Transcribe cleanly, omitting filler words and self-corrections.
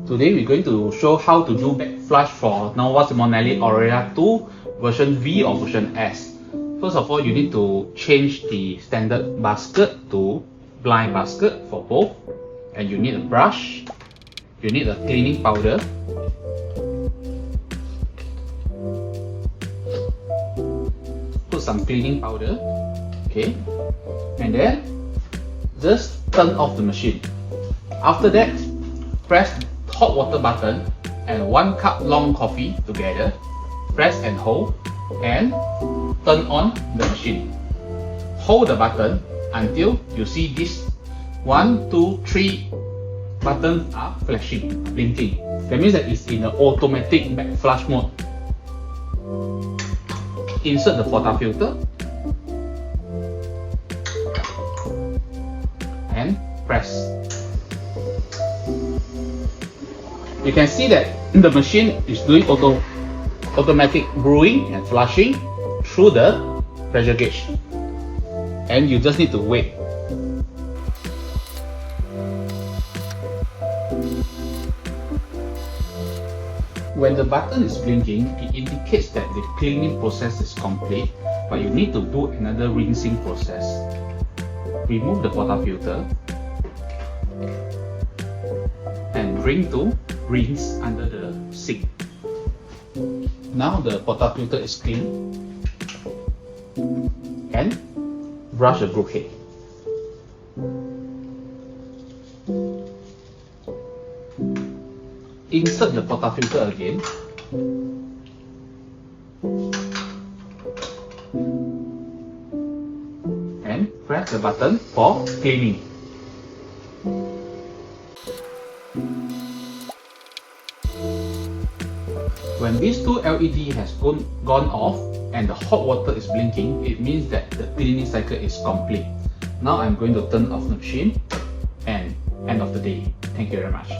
Today we're going to show how to do back flush for Nuova Simonelli Aurelia II version V or version S. First of all, you need to change the standard basket to blind basket for both, and you need a brush, you need a cleaning powder, put some cleaning powder, okay, and then just turn off the machine. After that, press hot water button and 1 cup long coffee together, press and hold, and turn on the machine. Hold the button until you see this 1, 2, 3 buttons are flashing, blinking. That means that it's in the automatic back flush mode. Insert the portafilter and press. You can see that the machine is doing automatic brewing and flushing through the pressure gauge, and you just need to wait. When the button is blinking, it indicates that the cleaning process is complete, but you need to do another rinsing process. Remove the portafilter and bring to rinse under the sink. Now the portafilter is clean, and brush the brook head. Insert the portafilter again and press the button for cleaning. When these two LED has gone off and the hot water is blinking, it means that the cleaning cycle is complete. Now I'm going to turn off the machine and end of the day. Thank you very much.